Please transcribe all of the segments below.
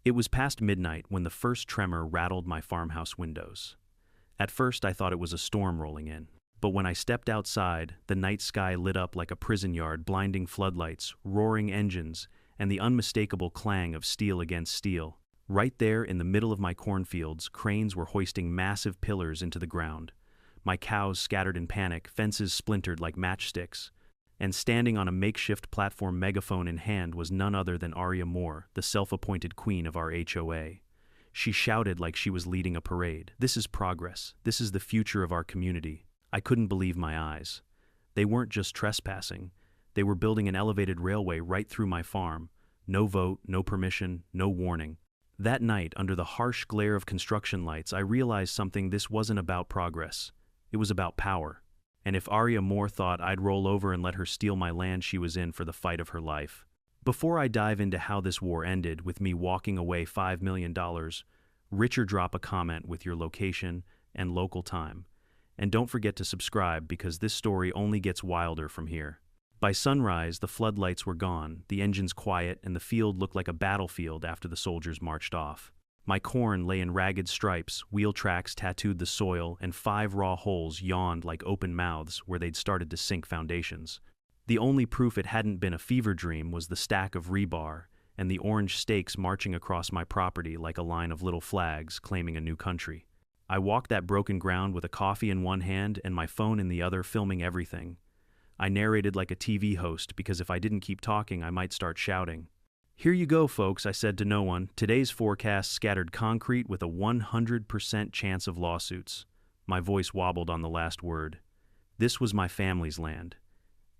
It was past midnight when the first tremor rattled my farmhouse windows. At first I thought it was a storm rolling in, but when I stepped outside, the night sky lit up like a prison yard, blinding floodlights, roaring engines, and the unmistakable clang of steel against steel. Right there in the middle of my cornfields, cranes were hoisting massive pillars into the ground. My cows scattered in panic, fences splintered like matchsticks. And standing on a makeshift platform, megaphone in hand, was none other than Aria Moore, the self-appointed queen of our HOA. She shouted like she was leading a parade. "This is progress. This is the future of our community." I couldn't believe my eyes. They weren't just trespassing. They were building an elevated railway right through my farm. No vote, no permission, no warning. That night, under the harsh glare of construction lights, I realized something. This wasn't about progress. It was about power. And if Aria Moore thought I'd roll over and let her steal my land, she was in for the fight of her life. Before I dive into how this war ended, with me walking away $5 million, Richard, drop a comment with your location and local time. And don't forget to subscribe, because this story only gets wilder from here. By sunrise, the floodlights were gone, the engines quiet, and the field looked like a battlefield after the soldiers marched off. My corn lay in ragged stripes, wheel tracks tattooed the soil, and 5 raw holes yawned like open mouths where they'd started to sink foundations. The only proof it hadn't been a fever dream was the stack of rebar and the orange stakes marching across my property like a line of little flags claiming a new country. I walked that broken ground with a coffee in one hand and my phone in the other, filming everything. I narrated like a TV host, because if I didn't keep talking, I might start shouting. "Here you go, folks," I said to no one. "Today's forecast scattered concrete with a 100% chance of lawsuits." My voice wobbled on the last word. This was my family's land.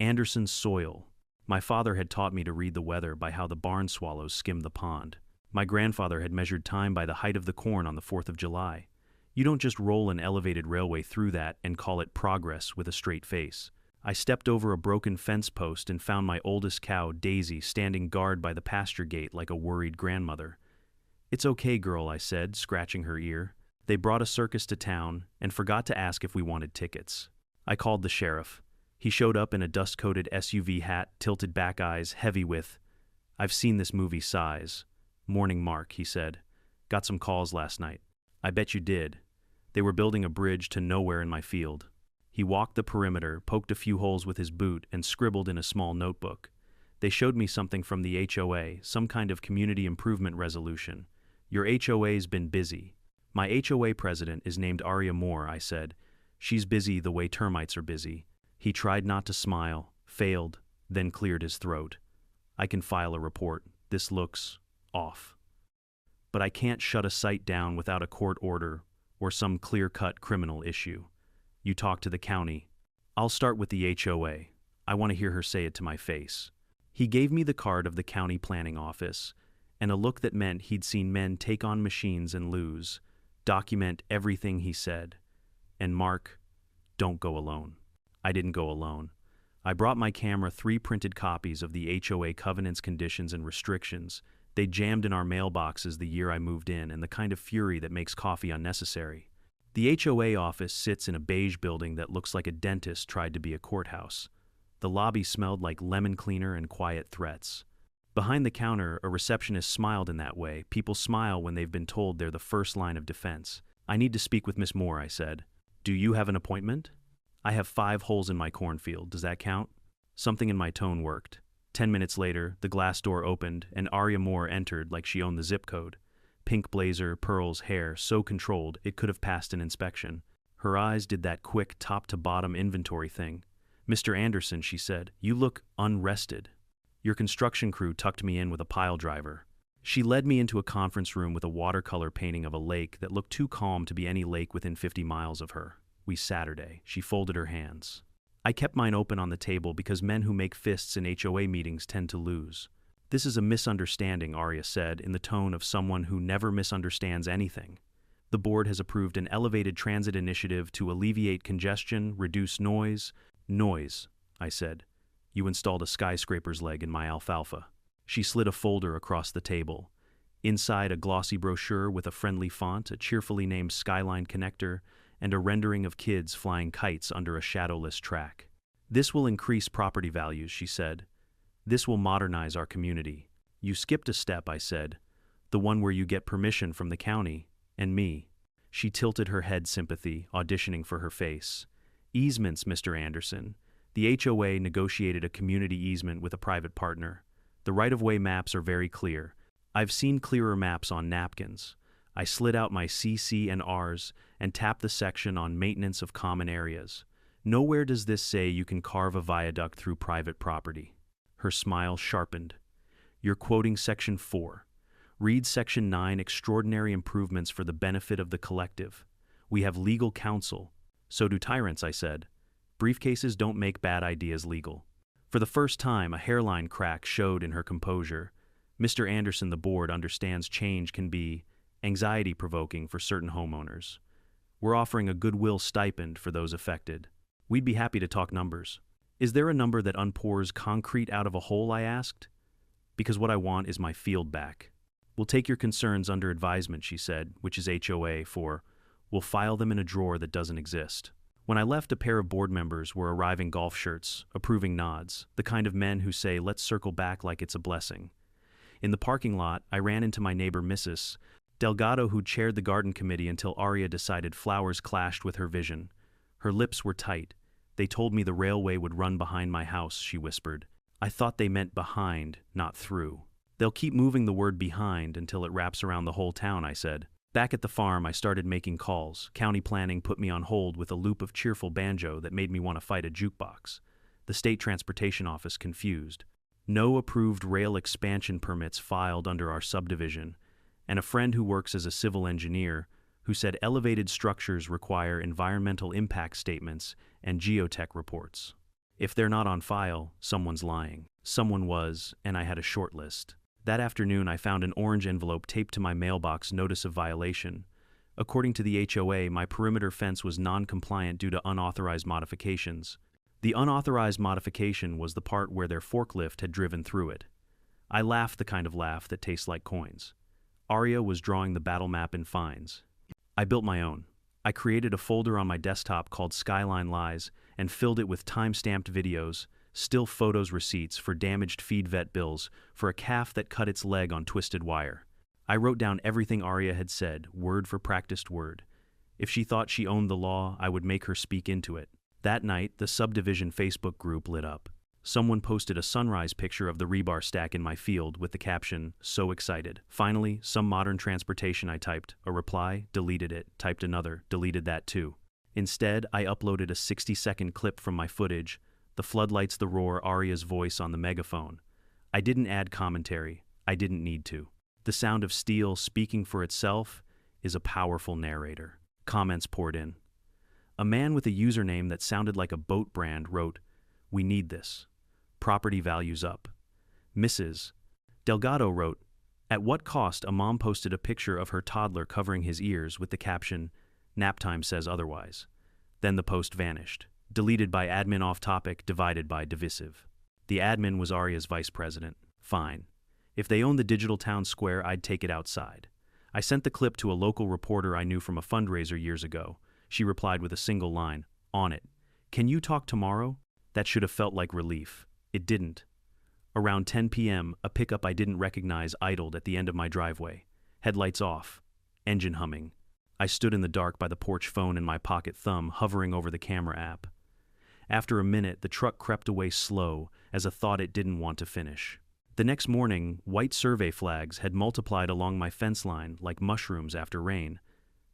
Anderson's soil. My father had taught me to read the weather by how the barn swallows skimmed the pond. My grandfather had measured time by the height of the corn on the 4th of July. You don't just roll an elevated railway through that and call it progress with a straight face. I stepped over a broken fence post and found my oldest cow, Daisy, standing guard by the pasture gate like a worried grandmother. "It's okay, girl," I said, scratching her ear. "They brought a circus to town and forgot to ask if we wanted tickets." I called the sheriff. He showed up in a dust-coated SUV hat, tilted back eyes, heavy with, "I've seen this movie size." "Morning, Mark," he said. "Got some calls last night." "I bet you did. They were building a bridge to nowhere in my field." He walked the perimeter, poked a few holes with his boot, and scribbled in a small notebook. "They showed me something from the HOA, some kind of community improvement resolution. Your HOA's been busy." "My HOA president is named Aria Moore," I said. "She's busy the way termites are busy." He tried not to smile, failed, then cleared his throat. "I can file a report. This looks off. But I can't shut a site down without a court order or some clear-cut criminal issue. You talk to the county. I'll start with the HOA. I want to hear her say it to my face." He gave me the card of the county planning office, and a look that meant he'd seen men take on machines and lose. "Document everything," he said. "And Mark, don't go alone." I didn't go alone. I brought my camera, 3 printed copies of the HOA covenants, conditions, and restrictions. They jammed in our mailboxes the year I moved in, and the kind of fury that makes coffee unnecessary. The HOA office sits in a beige building that looks like a dentist tried to be a courthouse. The lobby smelled like lemon cleaner and quiet threats. Behind the counter, a receptionist smiled in that way. People smile when they've been told they're the first line of defense. "I need to speak with Miss Moore," I said. "Do you have an appointment?" "I have 5 holes in my cornfield. Does that count?" Something in my tone worked. 10 minutes later, the glass door opened, and Aria Moore entered like she owned the zip code. Pink blazer, pearls, hair, so controlled it could have passed an inspection. Her eyes did that quick top-to-bottom inventory thing. "Mr. Anderson," she said, "you look unrested. Your construction crew tucked me in with a pile driver." She led me into a conference room with a watercolor painting of a lake that looked too calm to be any lake within 50 miles of her. Saturday. She folded her hands. I kept mine open on the table because men who make fists in HOA meetings tend to lose. "This is a misunderstanding," Aria said, in the tone of someone who never misunderstands anything. "The board has approved an elevated transit initiative to alleviate congestion, reduce noise." "Noise," I said. "You installed a skyscraper's leg in my alfalfa." She slid a folder across the table. Inside, a glossy brochure with a friendly font, a cheerfully named Skyline connector, and a rendering of kids flying kites under a shadowless track. "This will increase property values," she said. "This will modernize our community." "You skipped a step," I said. The one where you get permission from the county, and me. She tilted her head sympathy, auditioning for her face. Easements, Mr. Anderson. The HOA negotiated a community easement with a private partner. The right-of-way maps are very clear. I've seen clearer maps on napkins. I slid out my CC and Rs and tapped the section on maintenance of common areas. Nowhere does this say you can carve a viaduct through private property. Her smile sharpened. You're quoting Section 4. Read Section 9, extraordinary improvements for the benefit of the collective. We have legal counsel. So do tyrants, I said. Briefcases don't make bad ideas legal. For the first time, a hairline crack showed in her composure. Mr. Anderson, the board understands change can be anxiety-provoking for certain homeowners. We're offering a goodwill stipend for those affected. We'd be happy to talk numbers. Is there a number that unpours concrete out of a hole, I asked? Because what I want is my field back. We'll take your concerns under advisement, she said, which is HOA for, we'll file them in a drawer that doesn't exist. When I left, a pair of board members were arriving golf shirts, approving nods, the kind of men who say, let's circle back like it's a blessing. In the parking lot, I ran into my neighbor Mrs. Delgado, who chaired the garden committee until Aria decided flowers clashed with her vision. Her lips were tight. They told me the railway would run behind my house, she whispered. I thought they meant behind, not through. They'll keep moving the word behind until it wraps around the whole town, I said. Back at the farm, I started making calls. County planning put me on hold with a loop of cheerful banjo that made me want to fight a jukebox. The state transportation office confused. No approved rail expansion permits filed under our subdivision, and a friend who works as a civil engineer who said elevated structures require environmental impact statements and geotech reports. If they're not on file, someone's lying. Someone was, and I had a short list. That afternoon, I found an orange envelope taped to my mailbox, notice of violation. According to the HOA, my perimeter fence was non-compliant due to unauthorized modifications. The unauthorized modification was the part where their forklift had driven through it. I laughed the kind of laugh that tastes like coins. Aria was drawing the battle map in fines. I built my own. I created a folder on my desktop called Skyline Lies and filled it with time-stamped videos, still photos, receipts for damaged feed vet bills for a calf that cut its leg on twisted wire. I wrote down everything Aria had said, word for practiced word. If she thought she owned the law, I would make her speak into it. That night, the subdivision Facebook group lit up. Someone posted a sunrise picture of the rebar stack in my field with the caption, "So excited." Finally, some modern transportation, I typed. A reply, deleted it, typed another, deleted that too. Instead, I uploaded a 60-second clip from my footage, the floodlights, the roar, Aria's voice on the megaphone. I didn't add commentary. I didn't need to. The sound of steel speaking for itself is a powerful narrator. Comments poured in. A man with a username that sounded like a boat brand wrote, "We need this. Property values up." Mrs. Delgado wrote, "At what cost?" A mom posted a picture of her toddler covering his ears with the caption, "Nap time says otherwise." Then the post vanished. Deleted by admin, off topic, divided by divisive. The admin was Aria's vice president. Fine. If they owned the digital town square, I'd take it outside. I sent the clip to a local reporter I knew from a fundraiser years ago. She replied with a single line, "On it. Can you talk tomorrow?" That should have felt like relief. It didn't. Around 10 p.m., a pickup I didn't recognize idled at the end of my driveway. Headlights off. Engine humming. I stood in the dark by the porch phone in my pocket, thumb hovering over the camera app. After a minute, the truck crept away slow as a thought it didn't want to finish. The next morning, white survey flags had multiplied along my fence line like mushrooms after rain.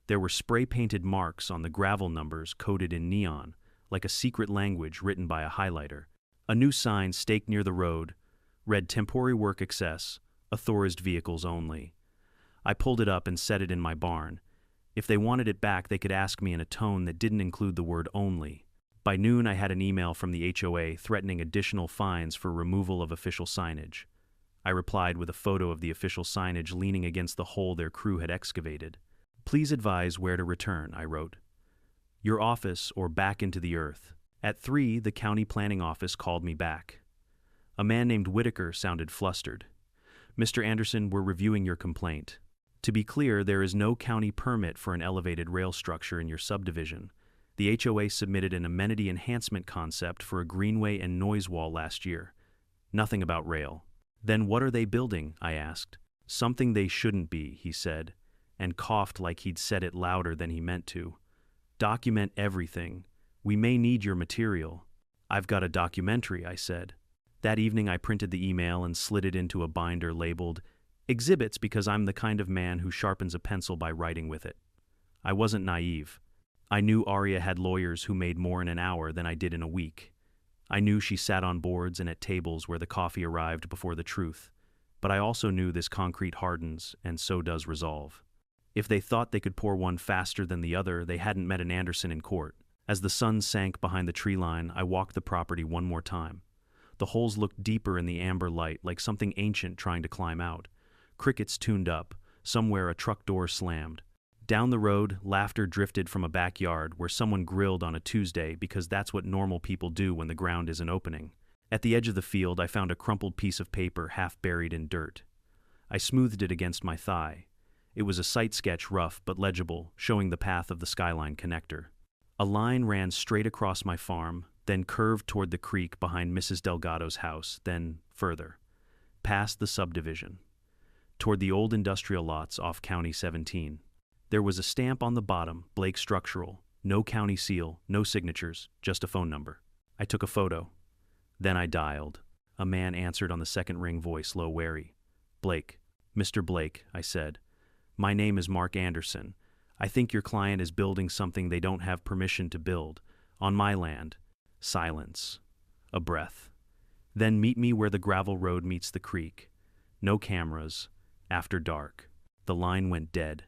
There were spray-painted marks on the gravel numbers coded in neon, like a secret language written by a highlighter. A new sign staked near the road read "Temporary Work Access, Authorized Vehicles Only." I pulled it up and set it in my barn. If they wanted it back, they could ask me in a tone that didn't include the word "only." By noon, I had an email from the HOA threatening additional fines for removal of official signage. I replied with a photo of the official signage leaning against the hole their crew had excavated. "Please advise where to return," I wrote. "Your office or back into the earth." At 3, the county planning office called me back. A man named Whitaker sounded flustered. "Mr. Anderson, we're reviewing your complaint. To be clear, there is no county permit for an elevated rail structure in your subdivision. The HOA submitted an amenity enhancement concept for a greenway and noise wall last year. Nothing about rail." "Then what are they building?" I asked. Something they shouldn't be, he said, and coughed like he'd said it louder than he meant to. Document everything. We may need your material. I've got a documentary, I said. That evening I printed the email and slid it into a binder labeled Exhibits because I'm the kind of man who sharpens a pencil by writing with it. I wasn't naive. I knew Arya had lawyers who made more in an hour than I did in a week. I knew she sat on boards and at tables where the coffee arrived before the truth. But I also knew this concrete hardens, and so does resolve. If they thought they could pour one faster than the other, they hadn't met an Anderson in court. As the sun sank behind the tree line, I walked the property one more time. The holes looked deeper in the amber light, like something ancient trying to climb out. Crickets tuned up. Somewhere a truck door slammed. Down the road, laughter drifted from a backyard where someone grilled on a Tuesday because that's what normal people do when the ground isn't opening. At the edge of the field, I found a crumpled piece of paper half buried in dirt. I smoothed it against my thigh. It was a site sketch, rough but legible, showing the path of the Skyline connector. A line ran straight across my farm, then curved toward the creek behind Mrs. Delgado's house, then further, past the subdivision, toward the old industrial lots off County 17. There was a stamp on the bottom, Blake Structural, no county seal, no signatures, just a phone number. I took a photo. Then I dialed. A man answered on the second ring, voice low, wary. Blake. Mr. Blake, I said. My name is Mark Anderson. I think your client is building something they don't have permission to build. On my land. Silence. A breath. Then meet me where the gravel road meets the creek. No cameras. After dark. The line went dead.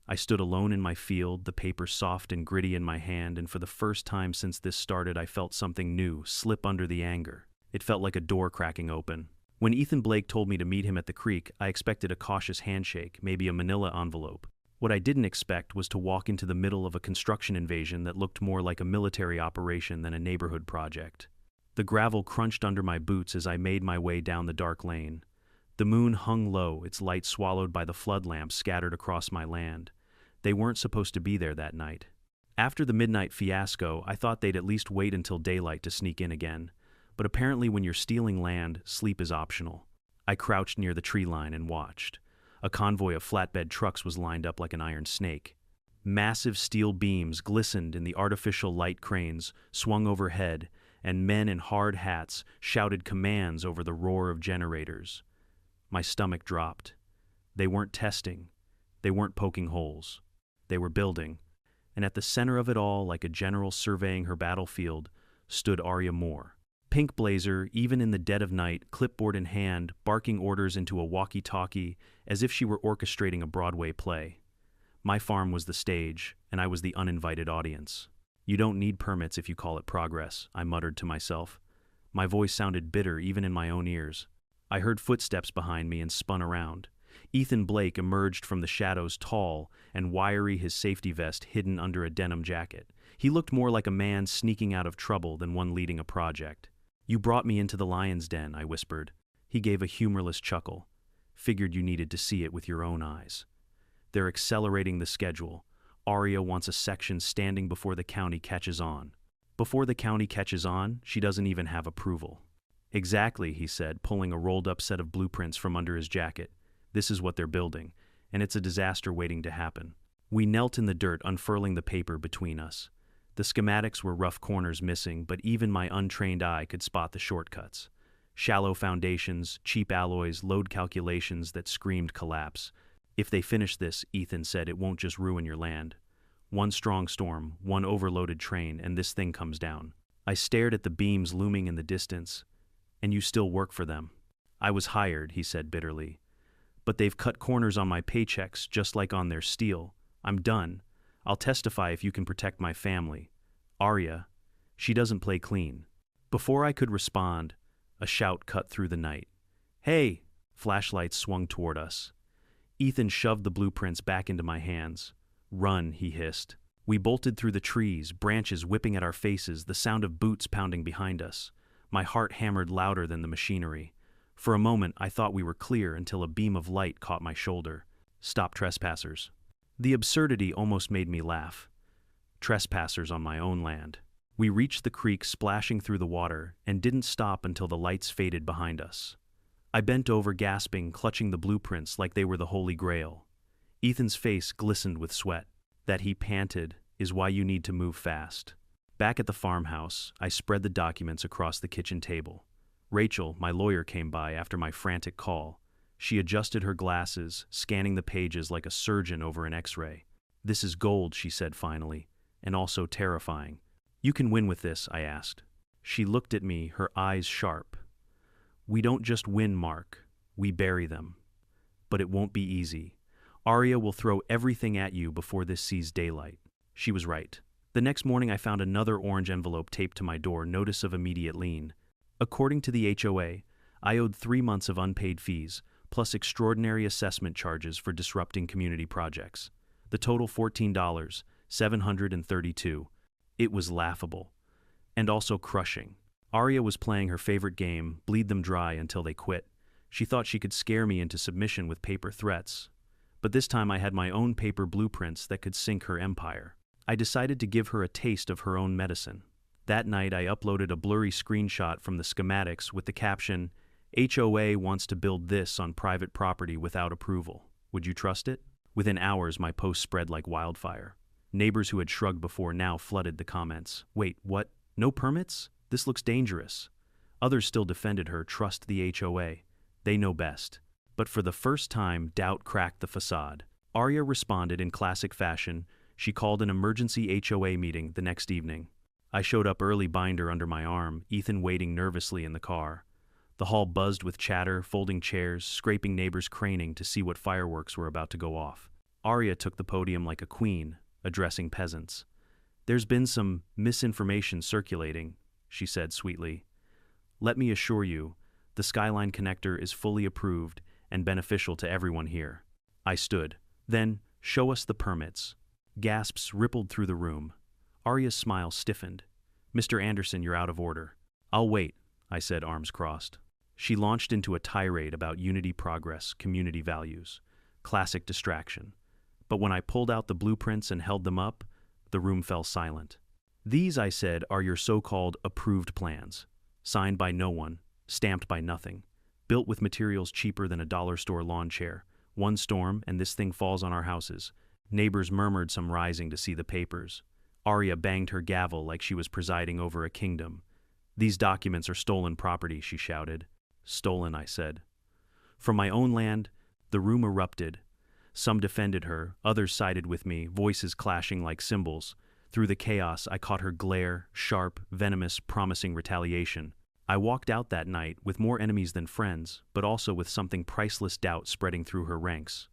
I stood alone in my field, the paper soft and gritty in my hand, and for the first time since this started I felt something new slip under the anger. It felt like a door cracking open. When Ethan Blake told me to meet him at the creek, I expected a cautious handshake, maybe a manila envelope. What I didn't expect was to walk into the middle of a construction invasion that looked more like a military operation than a neighborhood project. The gravel crunched under my boots as I made my way down the dark lane. The moon hung low, its light swallowed by the flood lamps scattered across my land. They weren't supposed to be there that night. After the midnight fiasco, I thought they'd at least wait until daylight to sneak in again. But apparently when you're stealing land, sleep is optional. I crouched near the tree line and watched. A convoy of flatbed trucks was lined up like an iron snake. Massive steel beams glistened in the artificial light cranes swung overhead, and men in hard hats shouted commands over the roar of generators. My stomach dropped. They weren't testing. They weren't poking holes. They were building. And at the center of it all, like a general surveying her battlefield, stood Arya Moore. Pink blazer, even in the dead of night, clipboard in hand, barking orders into a walkie-talkie as if she were orchestrating a Broadway play. My farm was the stage, and I was the uninvited audience. You don't need permits if you call it progress, I muttered to myself. My voice sounded bitter even in my own ears. I heard footsteps behind me and spun around. Ethan Blake emerged from the shadows, tall and wiry, his safety vest hidden under a denim jacket. He looked more like a man sneaking out of trouble than one leading a project. You brought me into the lion's den, I whispered. He gave a humorless chuckle. Figured you needed to see it with your own eyes. They're accelerating the schedule. Arya wants a section standing before the county catches on. Before the county catches on, she doesn't even have approval. Exactly, he said, pulling a rolled-up set of blueprints from under his jacket. This is what they're building, and it's a disaster waiting to happen. We knelt in the dirt, unfurling the paper between us. The schematics were rough corners missing, but even my untrained eye could spot the shortcuts. Shallow foundations, cheap alloys, load calculations that screamed collapse. If they finish this, Ethan said, it won't just ruin your land. One strong storm, one overloaded train, and this thing comes down. I stared at the beams looming in the distance. And you still work for them. I was hired, he said bitterly. But they've cut corners on my paychecks just like on their steel. I'm done. I'll testify if you can protect my family. Arya, she doesn't play clean. Before I could respond, a shout cut through the night. Hey! Flashlights swung toward us. Ethan shoved the blueprints back into my hands. Run, he hissed. We bolted through the trees, branches whipping at our faces, the sound of boots pounding behind us. My heart hammered louder than the machinery. For a moment, I thought we were clear until a beam of light caught my shoulder. Stop trespassers. The absurdity almost made me laugh. Trespassers on my own land. We reached the creek, splashing through the water, and didn't stop until the lights faded behind us. I bent over, gasping, clutching the blueprints like they were the Holy Grail. Ethan's face glistened with sweat. That, he panted, is why you need to move fast. Back at the farmhouse, I spread the documents across the kitchen table. Rachel, my lawyer, came by after my frantic call. She adjusted her glasses, scanning the pages like a surgeon over an X-ray. "This is gold," she said finally, "and also terrifying." "You can win with this?" I asked. She looked at me, her eyes sharp. "We don't just win, Mark. We bury them. But it won't be easy. Arya will throw everything at you before this sees daylight." She was right. The next morning I found another orange envelope taped to my door, notice of immediate lien. According to the HOA, I owed 3 months of unpaid fees, plus extraordinary assessment charges for disrupting community projects. The total $14,732. It was laughable. And also crushing. Arya was playing her favorite game, bleed them dry until they quit. She thought she could scare me into submission with paper threats. But this time I had my own paper blueprints that could sink her empire. I decided to give her a taste of her own medicine. That night I uploaded a blurry screenshot from the schematics with the caption, "HOA wants to build this on private property without approval. Would you trust it?" Within hours my post spread like wildfire. Neighbors who had shrugged before now flooded the comments. "Wait, what? No permits? This looks dangerous." Others still defended her. "Trust the HOA. They know best." But for the first time, doubt cracked the facade. Arya responded in classic fashion. She called an emergency HOA meeting the next evening. I showed up early, binder under my arm, Ethan waiting nervously in the car. The hall buzzed with chatter, folding chairs, scraping neighbors craning to see what fireworks were about to go off. Arya took the podium like a queen, addressing peasants. "There's been some misinformation circulating," she said sweetly. "Let me assure you, the Skyline Connector is fully approved and beneficial to everyone here." I stood. "Then, show us the permits." Gasps rippled through the room. Arya's smile stiffened. "Mr. Anderson, you're out of order." "I'll wait," I said, arms crossed. She launched into a tirade about unity, progress, community values. Classic distraction. But when I pulled out the blueprints and held them up, the room fell silent. "These," I said, "are your so-called approved plans. Signed by no one, stamped by nothing. Built with materials cheaper than a dollar store lawn chair. One storm and this thing falls on our houses." Neighbors murmured, some rising to see the papers. Arya banged her gavel like she was presiding over a kingdom. "These documents are stolen property," she shouted. "Stolen," I said. "From my own land?" The room erupted. Some defended her, others sided with me, voices clashing like cymbals. Through the chaos, I caught her glare, sharp, venomous, promising retaliation. I walked out that night with more enemies than friends, but also with something priceless: doubt spreading through her ranks.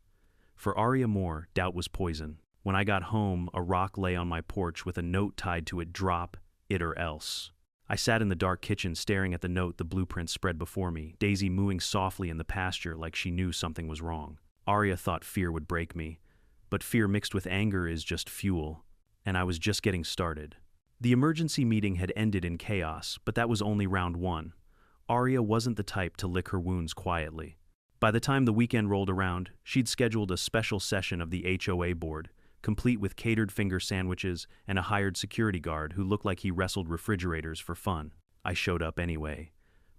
For Arya Moore, doubt was poison. When I got home, a rock lay on my porch with a note tied to it: "Drop it or else." I sat in the dark kitchen staring at the note, the blueprint spread before me, Daisy mooing softly in the pasture like she knew something was wrong. Arya thought fear would break me, but fear mixed with anger is just fuel, and I was just getting started. The emergency meeting had ended in chaos, but that was only round one. Arya wasn't the type to lick her wounds quietly. By the time the weekend rolled around, she'd scheduled a special session of the HOA board, complete with catered finger sandwiches and a hired security guard who looked like he wrestled refrigerators for fun. I showed up anyway.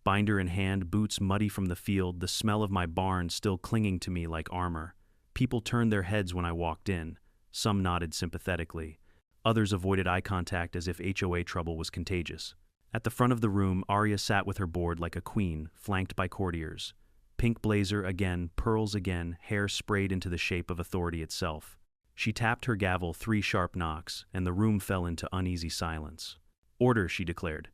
Binder in hand, boots muddy from the field, the smell of my barn still clinging to me like armor. People turned their heads when I walked in. Some nodded sympathetically. Others avoided eye contact as if HOA trouble was contagious. At the front of the room, Arya sat with her board like a queen, flanked by courtiers. Pink blazer again, pearls again, hair sprayed into the shape of authority itself. She tapped her gavel 3 sharp knocks, and the room fell into uneasy silence. "Order," she declared.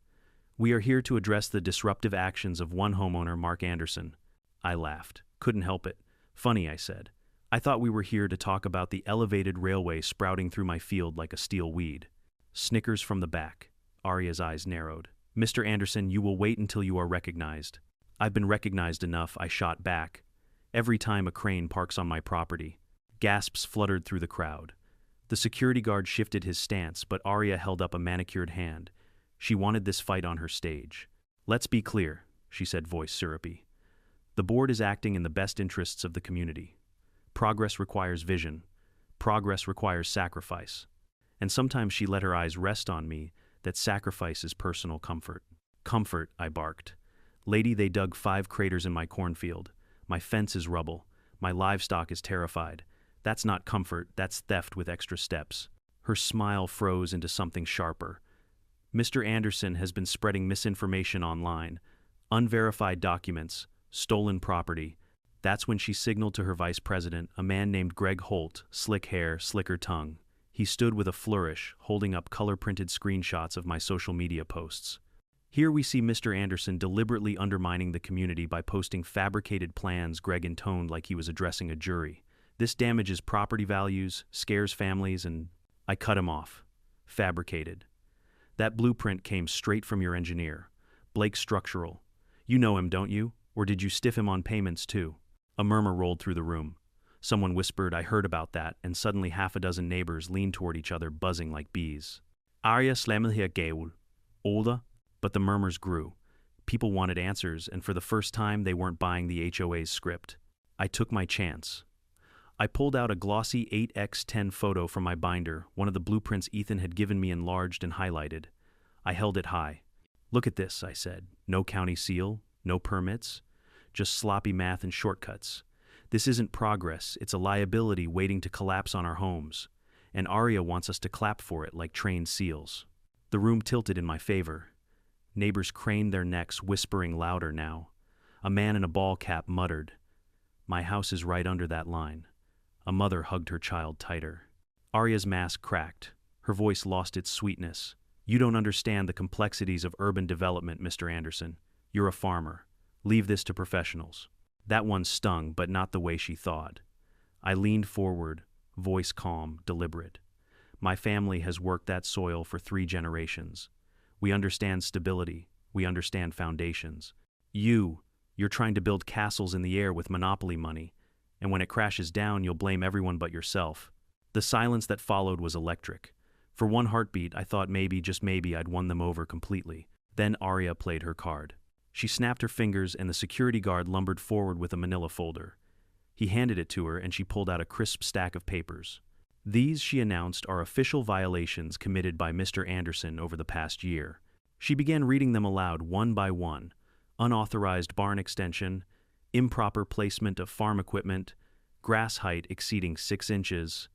"We are here to address the disruptive actions of one homeowner, Mark Anderson." I laughed. Couldn't help it. "Funny," I said. "I thought we were here to talk about the elevated railway sprouting through my field like a steel weed." Snickers from the back. Arya's eyes narrowed. "Mr. Anderson, you will wait until you are recognized." "I've been recognized enough," I shot back. "Every time a crane parks on my property." Gasps fluttered through the crowd. The security guard shifted his stance, but Arya held up a manicured hand. She wanted this fight on her stage. "Let's be clear," she said, voice syrupy. "The board is acting in the best interests of the community. Progress requires vision. Progress requires sacrifice." And sometimes she let her eyes rest on me, that sacrifice is personal comfort. "Comfort," I barked. Lady, they dug 5 craters in my cornfield. My fence is rubble. My livestock is terrified. That's not comfort, that's theft with extra steps. Her smile froze into something sharper. Mr. Anderson has been spreading misinformation online. Unverified documents, stolen property. That's when she signaled to her vice president, a man named Greg Holt, slick hair, slicker tongue. He stood with a flourish, holding up color-printed screenshots of my social media posts. Here we see Mr. Anderson deliberately undermining the community by posting fabricated plans Greg intoned like he was addressing a jury. This damages property values, scares families, and I cut him off. Fabricated. That blueprint came straight from your engineer, Blake Structural. You know him, don't you? Or did you stiff him on payments too? A murmur rolled through the room. Someone whispered, I heard about that, and suddenly half a dozen neighbors leaned toward each other, buzzing like bees. Arya slammed her gaul. Olda? But the murmurs grew. People wanted answers, and for the first time they weren't buying the HOA's script. I took my chance. I pulled out a glossy 8x10 photo from my binder, one of the blueprints Ethan had given me enlarged and highlighted. I held it high. Look at this, I said. No county seal, no permits, just sloppy math and shortcuts. This isn't progress, it's a liability waiting to collapse on our homes. And Arya wants us to clap for it like trained seals. The room tilted in my favor. Neighbors craned their necks, whispering louder now. A man in a ball cap muttered, My house is right under that line. A mother hugged her child tighter. Arya's mask cracked. Her voice lost its sweetness. You don't understand the complexities of urban development, Mr. Anderson. You're a farmer. Leave this to professionals. That one stung, but not the way she thought. I leaned forward, voice calm, deliberate. My family has worked that soil for 3 generations. We understand stability. We understand foundations. You're trying to build castles in the air with monopoly money, and when it crashes down, you'll blame everyone but yourself. The silence that followed was electric. For one heartbeat, I thought maybe, just maybe, I'd won them over completely. Then Arya played her card. She snapped her fingers, and the security guard lumbered forward with a manila folder. He handed it to her, and she pulled out a crisp stack of papers. These, she announced, are official violations committed by Mr. Anderson over the past year. She began reading them aloud one by one. Unauthorized barn extension, improper placement of farm equipment, grass height exceeding 6 inches,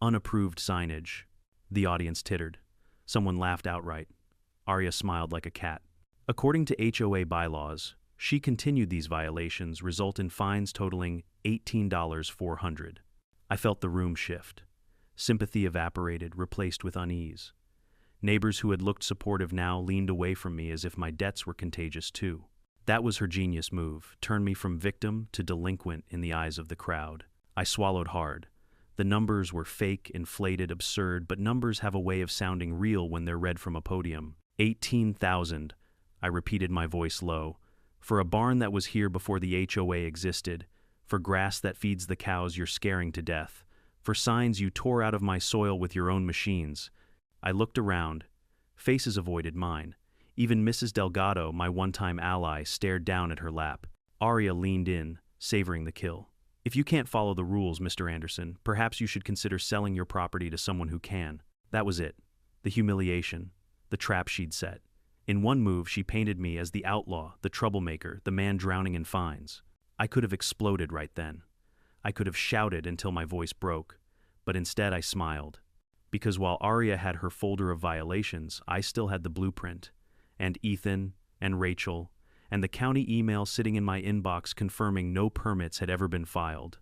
unapproved signage. The audience tittered. Someone laughed outright. Arya smiled like a cat. According to HOA bylaws, she continued these violations result in fines totaling $18,400. I felt the room shift. Sympathy evaporated, replaced with unease. Neighbors who had looked supportive now leaned away from me as if my debts were contagious too. That was her genius move, turn me from victim to delinquent in the eyes of the crowd. I swallowed hard. The numbers were fake, inflated, absurd, but numbers have a way of sounding real when they're read from a podium. 18,000. I repeated, my voice low. For a barn that was here before the HOA existed. For grass that feeds the cows you're scaring to death. For signs you tore out of my soil with your own machines. I looked around. Faces avoided mine. Even Mrs. Delgado, my one-time ally, stared down at her lap. Arya leaned in, savoring the kill. If you can't follow the rules, Mr. Anderson, perhaps you should consider selling your property to someone who can. That was it. The humiliation. The trap she'd set. In one move, she painted me as the outlaw, the troublemaker, the man drowning in fines. I could have exploded right then. I could have shouted until my voice broke. But instead I smiled. Because while Arya had her folder of violations, I still had the blueprint. And Ethan, and Rachel, and the county email sitting in my inbox confirming no permits had ever been filed.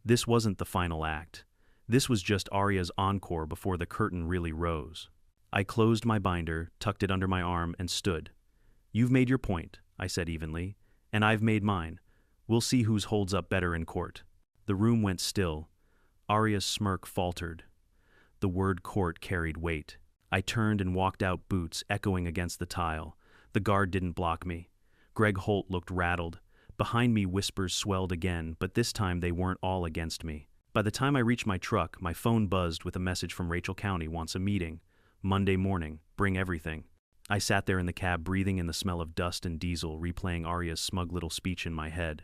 This wasn't the final act. This was just Arya's encore before the curtain really rose. I closed my binder, tucked it under my arm, and stood. You've made your point, I said evenly, and I've made mine. We'll see whose holds up better in court. The room went still. Arya's smirk faltered. The word court carried weight. I turned and walked out, boots echoing against the tile. The guard didn't block me. Greg Holt looked rattled. Behind me, whispers swelled again, but this time they weren't all against me. By the time I reached my truck, my phone buzzed with a message from Rachel County wants a meeting. Monday morning, bring everything. I sat there in the cab, breathing in the smell of dust and diesel, replaying Arya's smug little speech in my head.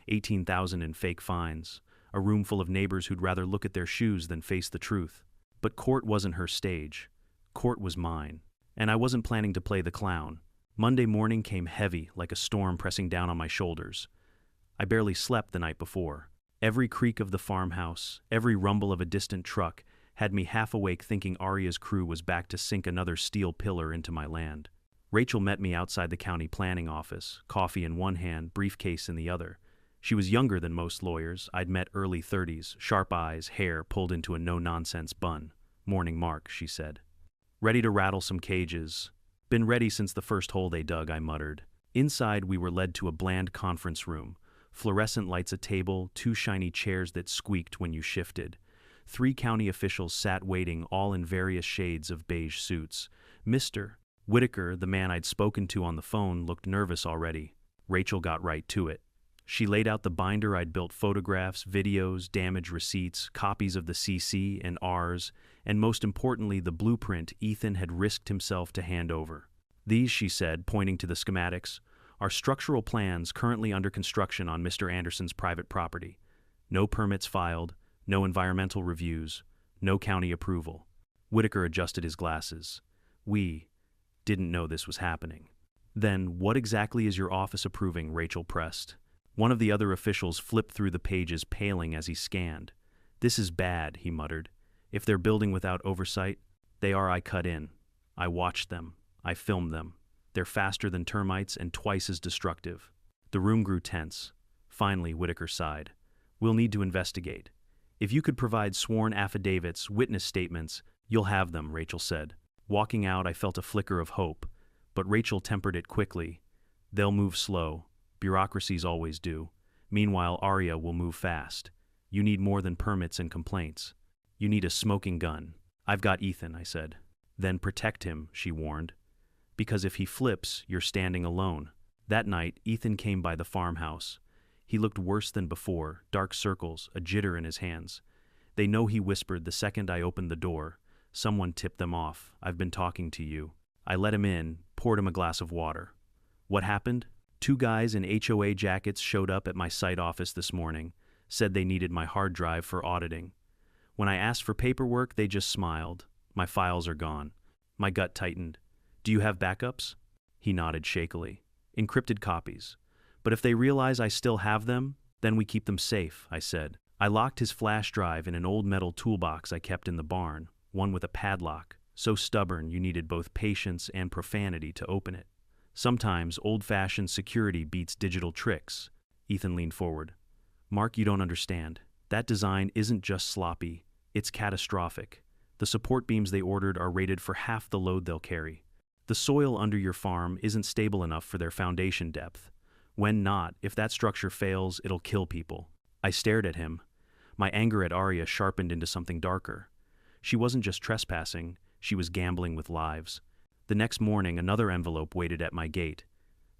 18,000 in fake fines. A room full of neighbors who'd rather look at their shoes than face the truth. But court wasn't her stage. Court was mine. And I wasn't planning to play the clown. Monday morning came heavy, like a storm pressing down on my shoulders. I barely slept the night before. Every creak of the farmhouse, every rumble of a distant truck had me half awake thinking Arya's crew was back to sink another steel pillar into my land. Rachel met me outside the county planning office, coffee in one hand, briefcase in the other. She was younger than most lawyers. I'd met early 30s, sharp eyes, hair pulled into a no-nonsense bun. "Morning, Mark," she said. "Ready to rattle some cages." "Been ready since the first hole they dug," I muttered. Inside, we were led to a bland conference room. Fluorescent lights at table, two shiny chairs that squeaked when you shifted. 3 county officials sat waiting, all in various shades of beige suits. Mr. Whitaker, the man I'd spoken to on the phone, looked nervous already. Rachel got right to it. She laid out the binder I'd built: photographs, videos, damage receipts, copies of the CC and Rs, and most importantly, the blueprint Ethan had risked himself to hand over. "These," she said, pointing to the schematics, "are structural plans currently under construction on Mr. Anderson's private property. No permits filed, no environmental reviews, no county approval." Whitaker adjusted his glasses. "We didn't know this was happening." "Then what exactly is your office approving?" Rachel pressed. One of the other officials flipped through the pages, paling as he scanned. "This is bad," he muttered. "If they're building without oversight, they are." I cut in. "I watched them. I filmed them. They're faster than termites and twice as destructive." The room grew tense. Finally, Whitaker sighed. "We'll need to investigate. If you could provide sworn affidavits, witness statements—" "You'll have them," Rachel said. Walking out, I felt a flicker of hope, but Rachel tempered it quickly. "They'll move slow. Bureaucracies always do. Meanwhile, Arya will move fast. You need more than permits and complaints. You need a smoking gun." "I've got Ethan," I said. "Then protect him," she warned. "Because if he flips, you're standing alone." That night, Ethan came by the farmhouse. He looked worse than before, dark circles, a jitter in his hands. "They know," he whispered the second I opened the door. "Someone tipped them off. I've been talking to you." I let him in, poured him a glass of water. "What happened?" "2 guys in HOA jackets showed up at my site office this morning, said they needed my hard drive for auditing. When I asked for paperwork, they just smiled. My files are gone." My gut tightened. "Do you have backups?" He nodded shakily. "Encrypted copies. But if they realize I still have them, then we keep them safe," I said. I locked his flash drive in an old metal toolbox I kept in the barn, one with a padlock, so stubborn you needed both patience and profanity to open it. Sometimes old-fashioned security beats digital tricks. Ethan leaned forward. "Mark, you don't understand. That design isn't just sloppy, it's catastrophic. The support beams they ordered are rated for half the load they'll carry. The soil under your farm isn't stable enough for their foundation depth. When not, if that structure fails, it'll kill people." I stared at him. My anger at Arya sharpened into something darker. She wasn't just trespassing, she was gambling with lives. The next morning, another envelope waited at my gate.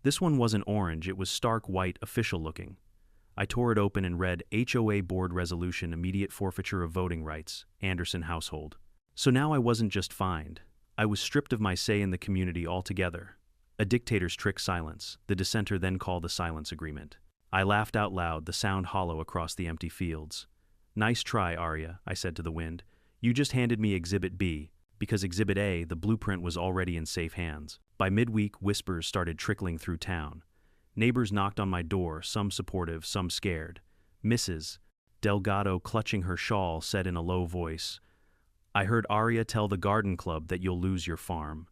This one wasn't orange, it was stark white, official-looking. I tore it open and read, "HOA Board Resolution, Immediate Forfeiture of Voting Rights, Anderson Household." So now I wasn't just fined. I was stripped of my say in the community altogether. A dictator's trick silence, the dissenter then called the silence agreement. I laughed out loud, the sound hollow across the empty fields. "Nice try, Arya," I said to the wind. "You just handed me Exhibit B, because Exhibit A, the blueprint, was already in safe hands." By midweek, whispers started trickling through town. Neighbors knocked on my door, some supportive, some scared. Mrs. Delgado, clutching her shawl, said in a low voice, "I heard Arya tell the garden club that you'll lose your farm,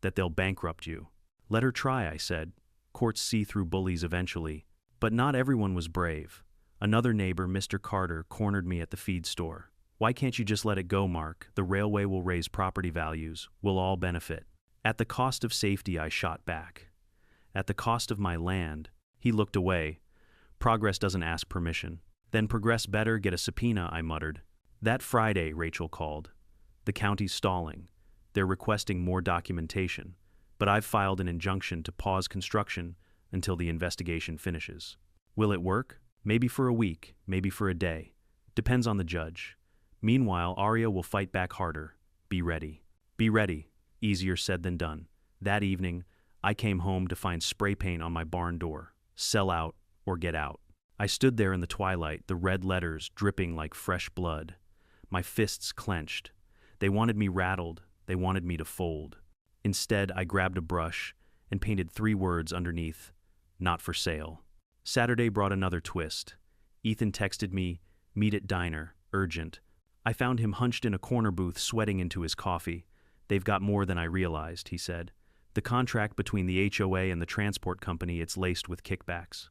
that they'll bankrupt you." "Let her try," I said. "Courts see through bullies eventually." But not everyone was brave. Another neighbor, Mr. Carter, cornered me at the feed store. "Why can't you just let it go, Mark? The railway will raise property values. We'll all benefit." "At the cost of safety," I shot back. "At the cost of my land." He looked away. "Progress doesn't ask permission." "Then progress better, get a subpoena," I muttered. That Friday, Rachel called. "The county's stalling. They're requesting more documentation, but I've filed an injunction to pause construction until the investigation finishes." "Will it work?" "Maybe for a week, maybe for a day. Depends on the judge. Meanwhile, Arya will fight back harder. Be ready." Be ready. Easier said than done. That evening, I came home to find spray paint on my barn door. "Sell out or get out." I stood there in the twilight, the red letters dripping like fresh blood. My fists clenched. They wanted me rattled. They wanted me to fold. Instead, I grabbed a brush and painted 3 words underneath, "Not for sale." Saturday brought another twist. Ethan texted me, "Meet at diner, urgent." I found him hunched in a corner booth sweating into his coffee. "They've got more than I realized," he said. "The contract between the HOA and the transport company, it's laced with kickbacks."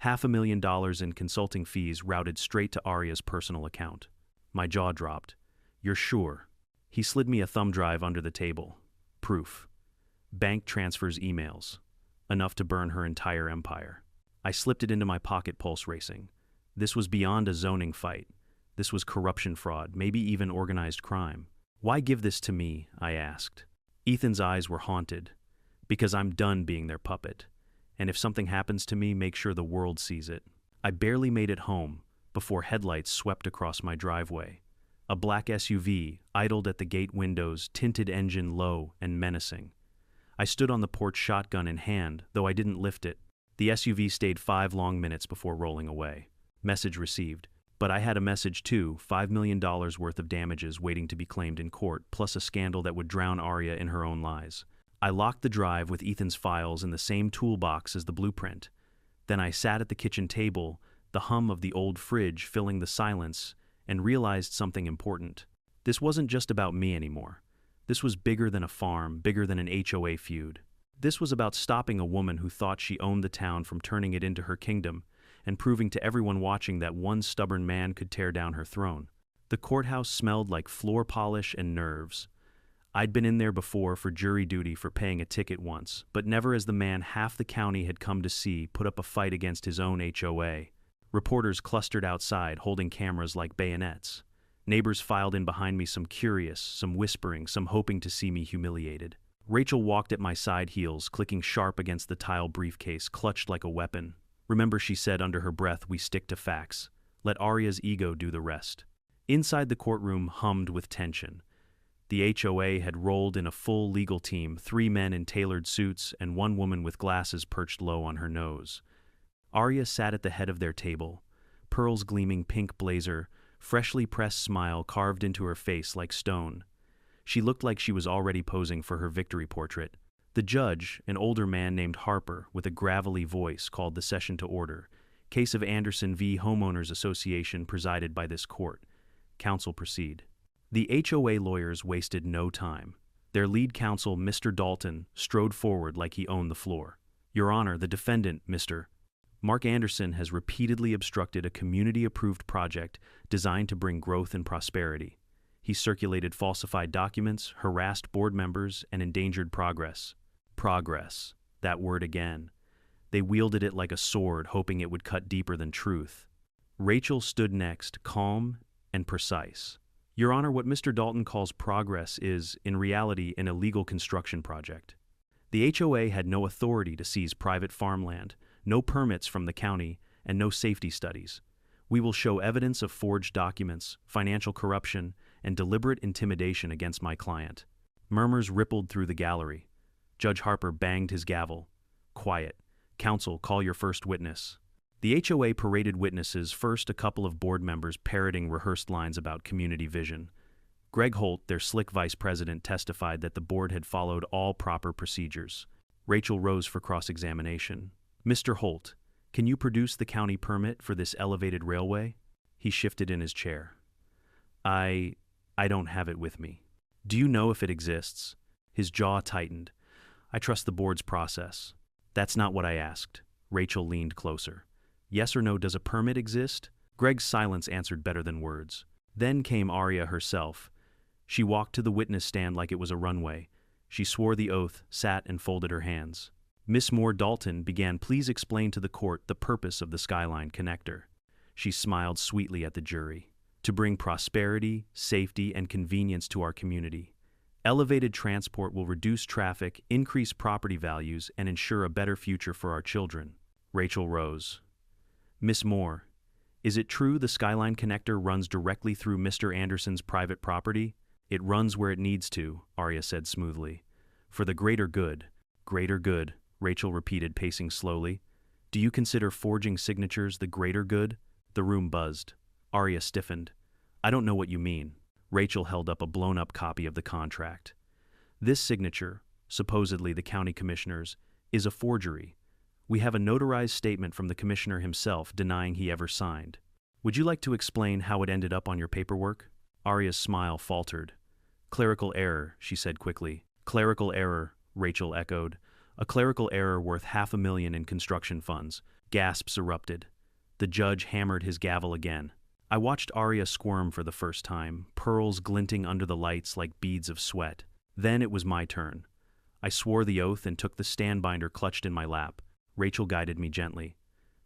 $500,000 in consulting fees routed straight to Arya's personal account. My jaw dropped. "You're sure?" He slid me a thumb drive under the table. Proof. Bank transfers emails. Enough to burn her entire empire. I slipped it into my pocket, pulse racing. This was beyond a zoning fight. This was corruption, fraud, maybe even organized crime. "Why give this to me?" I asked. Ethan's eyes were haunted. "Because I'm done being their puppet. And if something happens to me, make sure the world sees it." I barely made it home before headlights swept across my driveway. A black SUV idled at the gate windows, tinted engine low and menacing. I stood on the porch, shotgun in hand, though I didn't lift it. The SUV stayed 5 long minutes before rolling away. Message received. But I had a message too, $5 million worth of damages waiting to be claimed in court, plus a scandal that would drown Arya in her own lies. I locked the drive with Ethan's files in the same toolbox as the blueprint. Then I sat at the kitchen table, the hum of the old fridge filling the silence, and realized something important. This wasn't just about me anymore. This was bigger than a farm, bigger than an HOA feud. This was about stopping a woman who thought she owned the town from turning it into her kingdom, and proving to everyone watching that one stubborn man could tear down her throne. The courthouse smelled like floor polish and nerves. I'd been in there before for jury duty for paying a ticket once, but never as the man half the county had come to see put up a fight against his own HOA. Reporters clustered outside, holding cameras like bayonets. Neighbors filed in behind me, some curious, some whispering, some hoping to see me humiliated. Rachel walked at my side heels, clicking sharp against the tile briefcase, clutched like a weapon. "Remember," she said under her breath, "we stick to facts. Let Arya's ego do the rest." Inside the courtroom hummed with tension. The HOA had rolled in a full legal team, 3 men in tailored suits and 1 woman with glasses perched low on her nose. Arya sat at the head of their table, pearls gleaming pink blazer, freshly pressed smile carved into her face like stone. She looked like she was already posing for her victory portrait. The judge, an older man named Harper, with a gravelly voice, called the session to order. "Case of Anderson v. Homeowners Association presided by this court. Counsel proceed." The HOA lawyers wasted no time. Their lead counsel, Mr. Dalton, strode forward like he owned the floor. "Your Honor, the defendant, Mr. Mark Anderson, has repeatedly obstructed a community-approved project designed to bring growth and prosperity. He circulated falsified documents, harassed board members, and endangered progress." Progress. That word again. They wielded it like a sword, hoping it would cut deeper than truth. Rachel stood next, calm and precise. "Your Honor, what Mr. Dalton calls progress is, in reality, an illegal construction project. The HOA had no authority to seize private farmland, no permits from the county, and no safety studies. We will show evidence of forged documents, financial corruption, and deliberate intimidation against my client." Murmurs rippled through the gallery. Judge Harper banged his gavel. "Quiet. Counsel, call your first witness." The HOA paraded witnesses, first a couple of board members parroting rehearsed lines about community vision. Greg Holt, their slick vice president, testified that the board had followed all proper procedures. Rachel rose for cross-examination. "Mr. Holt, can you produce the county permit for this elevated railway?" He shifted in his chair. I don't have it with me." "Do you know if it exists?" His jaw tightened. "I trust the board's process." "That's not what I asked." Rachel leaned closer. "Yes or no, does a permit exist?" Greg's silence answered better than words. Then came Arya herself. She walked to the witness stand like it was a runway. She swore the oath, sat, and folded her hands. "Miss Moore Dalton began, please explain to the court the purpose of the Skyline Connector." She smiled sweetly at the jury. "To bring prosperity, safety, and convenience to our community. Elevated transport will reduce traffic, increase property values, and ensure a better future for our children." Rachel rose. "Miss Moore, is it true the Skyline Connector runs directly through Mr. Anderson's private property?" "It runs where it needs to," Arya said smoothly. "For the greater good." "Greater good," Rachel repeated, pacing slowly. "Do you consider forging signatures the greater good?" The room buzzed. Arya stiffened. "I don't know what you mean." Rachel held up a blown-up copy of the contract. "This signature, supposedly the county commissioner's, is a forgery. We have a notarized statement from the commissioner himself denying he ever signed. Would you like to explain how it ended up on your paperwork? Arya's smile faltered. Clerical error, she said quickly. Clerical error, Rachel echoed. A clerical error worth $500,000 in construction funds. Gasps erupted. The judge hammered his gavel again. I watched Arya squirm for the first time, pearls glinting under the lights like beads of sweat. Then it was my turn. I swore the oath and took the stand binder clutched in my lap. Rachel guided me gently.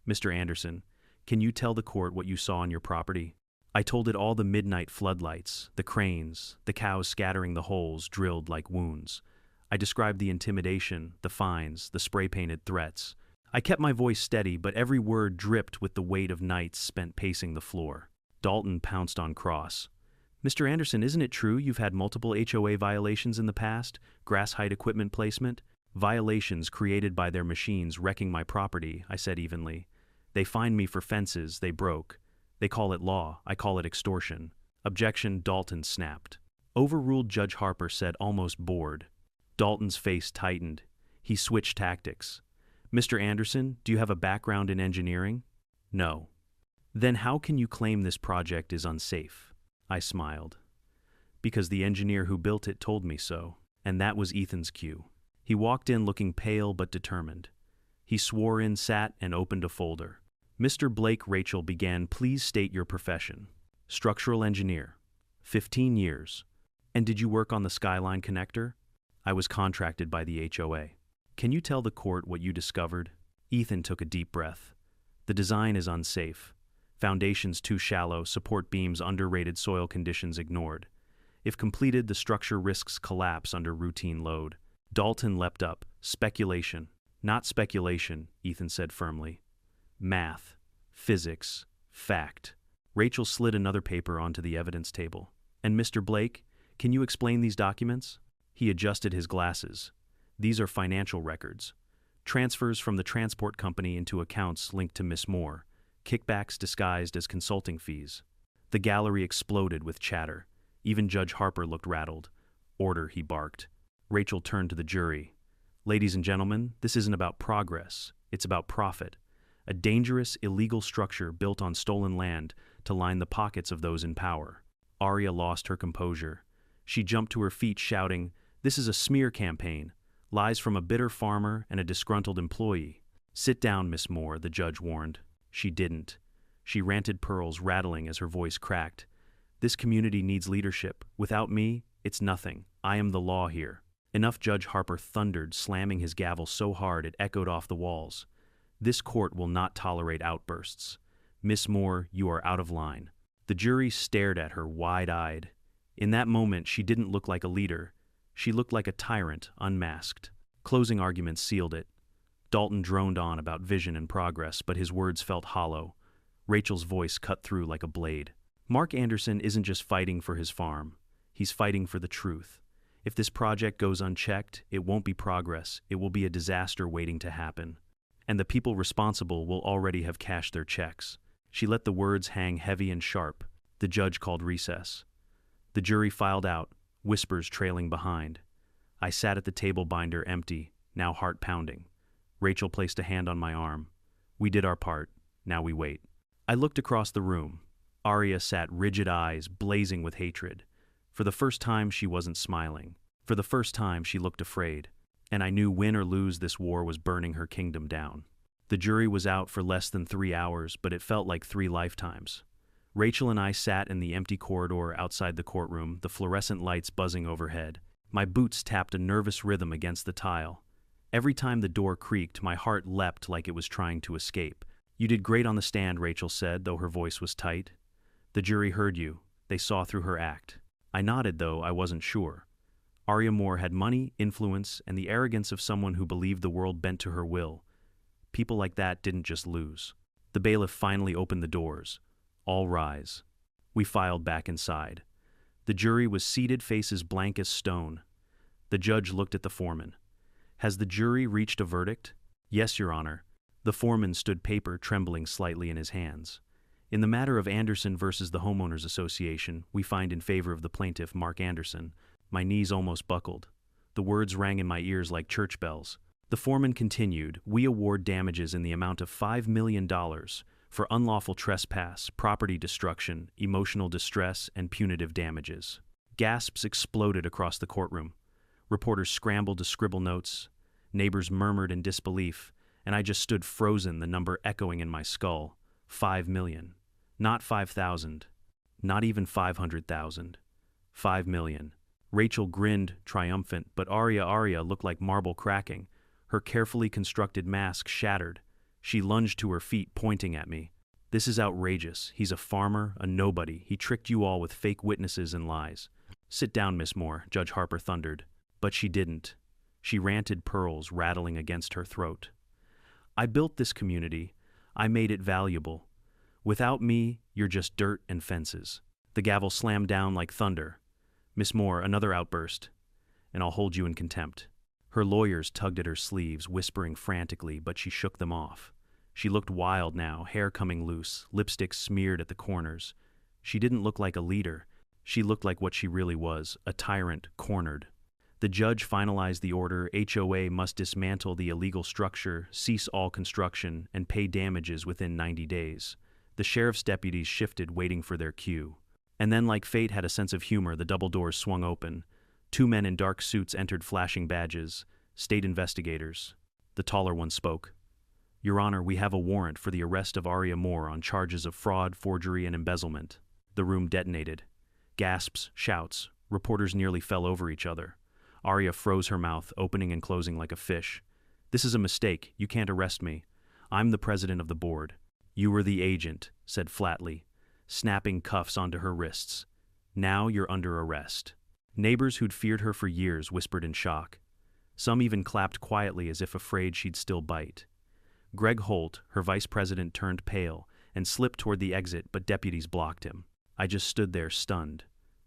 Mr. Anderson, can you tell the court what you saw on your property? I told it all: the midnight floodlights, the cranes, the cows scattering the holes drilled like wounds. I described the intimidation, the fines, the spray-painted threats. I kept my voice steady, but every word dripped with the weight of nights spent pacing the floor. Dalton pounced on Cross. Mr. Anderson, isn't it true you've had multiple HOA violations in the past? Grass height equipment placement? Violations created by their machines wrecking my property, I said evenly. They fined me for fences they broke. They call it law, I call it extortion. Objection, Dalton snapped. Overruled, Judge Harper said, almost bored. Dalton's face tightened. He switched tactics. Mr. Anderson, do you have a background in engineering? No. Then how can you claim this project is unsafe? I smiled. Because the engineer who built it told me so, and that was Ethan's cue. He walked in looking pale but determined. He swore in, sat, and opened a folder. Mr. Blake, Rachel began, please state your profession. Structural engineer. 15 years. And did you work on the Skyline connector? I was contracted by the HOA. Can you tell the court what you discovered? Ethan took a deep breath. The design is unsafe. Foundations too shallow, support beams underrated, soil conditions ignored. If completed, the structure risks collapse under routine load. Dalton leapt up. Speculation. Not speculation, Ethan said firmly. Math. Physics. Fact. Rachel slid another paper onto the evidence table. And Mr. Blake, can you explain these documents? He adjusted his glasses. These are financial records. Transfers from the transport company into accounts linked to Miss Moore. Kickbacks disguised as consulting fees. The gallery exploded with chatter. Even Judge Harper looked rattled. Order, he barked. Rachel turned to the jury. Ladies and gentlemen, this isn't about progress. It's about profit. A dangerous, illegal structure built on stolen land to line the pockets of those in power. Arya lost her composure. She jumped to her feet shouting, "This is a smear campaign. Lies from a bitter farmer and a disgruntled employee." Sit down, Miss Moore, the judge warned. She didn't. She ranted, pearls rattling as her voice cracked. This community needs leadership. Without me, it's nothing. I am the law here. Enough, Judge Harper thundered, slamming his gavel so hard it echoed off the walls. This court will not tolerate outbursts. Miss Moore, you are out of line. The jury stared at her wide-eyed. In that moment, she didn't look like a leader. She looked like a tyrant, unmasked. Closing arguments sealed it. Dalton droned on about vision and progress, but his words felt hollow. Rachel's voice cut through like a blade. Mark Anderson isn't just fighting for his farm. He's fighting for the truth. If this project goes unchecked, it won't be progress. It will be a disaster waiting to happen. And the people responsible will already have cashed their checks. She let the words hang heavy and sharp. The judge called recess. The jury filed out, whispers trailing behind. I sat at the table binder empty, now heart pounding. Rachel placed a hand on my arm. We did our part. Now we wait. I looked across the room. Arya sat, rigid eyes blazing with hatred. For the first time, she wasn't smiling. For the first time, she looked afraid. And I knew win or lose, this war was burning her kingdom down. The jury was out for less than 3 hours, but it felt like 3 lifetimes. Rachel and I sat in the empty corridor outside the courtroom, the fluorescent lights buzzing overhead. My boots tapped a nervous rhythm against the tile. Every time the door creaked, my heart leapt like it was trying to escape. You did great on the stand, Rachel said, though her voice was tight. The jury heard you. They saw through her act. I nodded, though I wasn't sure. Arya Moore had money, influence, and the arrogance of someone who believed the world bent to her will. People like that didn't just lose. The bailiff finally opened the doors. All rise. We filed back inside. The jury was seated, faces blank as stone. The judge looked at the foreman. Has the jury reached a verdict? Yes, Your Honor. The foreman stood, paper trembling slightly in his hands. In the matter of Anderson versus the Homeowners Association, we find in favor of the plaintiff, Mark Anderson. My knees almost buckled. The words rang in my ears like church bells. The foreman continued, "We award damages in the amount of $5 million for unlawful trespass, property destruction, emotional distress, and punitive damages." Gasps exploded across the courtroom. Reporters scrambled to scribble notes. Neighbors murmured in disbelief, and I just stood frozen, the number echoing in my skull. 5 million. Not 5,000. Not even 500,000. 5 million. Rachel grinned, triumphant, but Arya looked like marble cracking. Her carefully constructed mask shattered. She lunged to her feet, pointing at me. "This is outrageous. He's a farmer, a nobody. He tricked you all with fake witnesses and lies." "Sit down, Miss Moore," Judge Harper thundered. But she didn't. She ranted, pearls rattling against her throat. "I built this community. I made it valuable. Without me, you're just dirt and fences." The gavel slammed down like thunder. "Miss Moore," another outburst, "and I'll hold you in contempt." Her lawyers tugged at her sleeves, whispering frantically, but she shook them off. She looked wild now, hair coming loose, lipstick smeared at the corners. She didn't look like a leader. She looked like what she really was, a tyrant, cornered. The judge finalized the order. HOA must dismantle the illegal structure, cease all construction, and pay damages within 90 days. The sheriff's deputies shifted, waiting for their cue. And then, like fate had a sense of humor, the double doors swung open. 2 men in dark suits entered, flashing badges. State investigators. The taller one spoke. "Your Honor, we have a warrant for the arrest of Arya Moore on charges of fraud, forgery, and embezzlement." The room detonated. Gasps, shouts. Reporters nearly fell over each other. Arya froze her mouth, opening and closing like a fish. "This is a mistake. You can't arrest me. I'm the president of the board." "You were the agent," said flatly, snapping cuffs onto her wrists. "Now you're under arrest." Neighbors who'd feared her for years whispered in shock. Some even clapped quietly as if afraid she'd still bite. Greg Holt, her vice president, turned pale and slipped toward the exit, but deputies blocked him. I just stood there, stunned.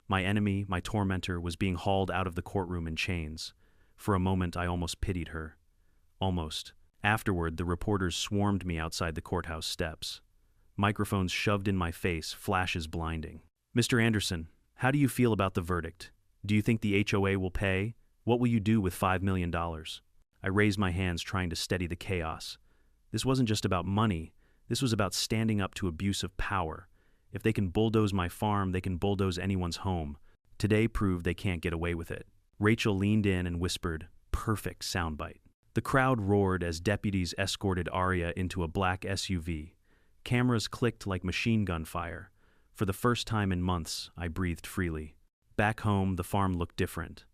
My enemy, my tormentor, was being hauled out of the courtroom in chains. For a moment, I almost pitied her. Almost. Afterward, the reporters swarmed me outside the courthouse steps. Microphones shoved in my face, flashes blinding. "Mr. Anderson, how do you feel about the verdict? Do you think the HOA will pay? What will you do with $5 million? I raised my hands, trying to steady the chaos. This wasn't just about money. This was about standing up to abuse of power. If they can bulldoze my farm, they can bulldoze anyone's home. Today proved they can't get away with it. Rachel leaned in and whispered, "Perfect soundbite." The crowd roared as deputies escorted Arya into a black SUV. Cameras clicked like machine gun fire. For the first time in months, I breathed freely. Back home, the farm looked different.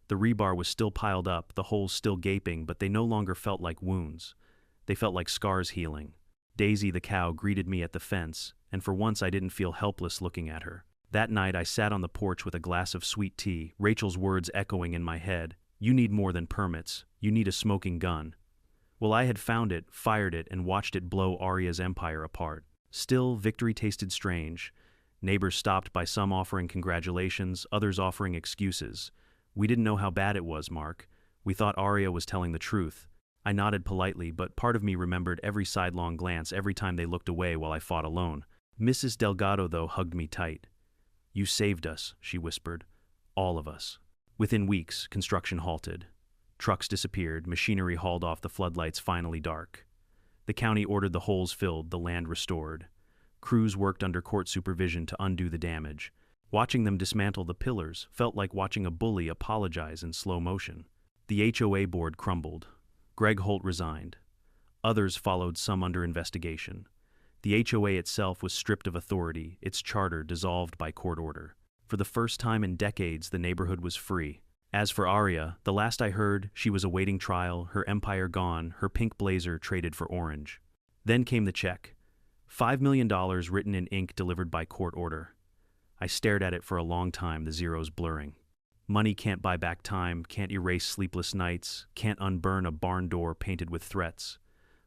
The rebar was still piled up, the holes still gaping, but they no longer felt like wounds. They felt like scars healing. Daisy the cow greeted me at the fence, and for once I didn't feel helpless looking at her. That night I sat on the porch with a glass of sweet tea, Rachel's words echoing in my head. "You need more than permits. You need a smoking gun." Well, I had found it, fired it, and watched it blow Arya's empire apart. Still, victory tasted strange. Neighbors stopped by, some offering congratulations, others offering excuses. "We didn't know how bad it was, Mark. We thought Arya was telling the truth." I nodded politely, but part of me remembered every sidelong glance every time they looked away while I fought alone. Mrs. Delgado, though, hugged me tight. "You saved us," she whispered. "All of us." Within weeks, construction halted. Trucks disappeared, machinery hauled off, the floodlights finally dark. The county ordered the holes filled, the land restored. Crews worked under court supervision to undo the damage. Watching them dismantle the pillars felt like watching a bully apologize in slow motion. The HOA board crumbled. Greg Holt resigned. Others followed, some under investigation. The HOA itself was stripped of authority, its charter dissolved by court order. For the first time in decades, the neighborhood was free. As for Arya, the last I heard, she was awaiting trial, her empire gone, her pink blazer traded for orange. Then came the check. $5 million written in ink, delivered by court order. I stared at it for a long time, the zeros blurring. Money can't buy back time, can't erase sleepless nights, can't unburn a barn door painted with threats.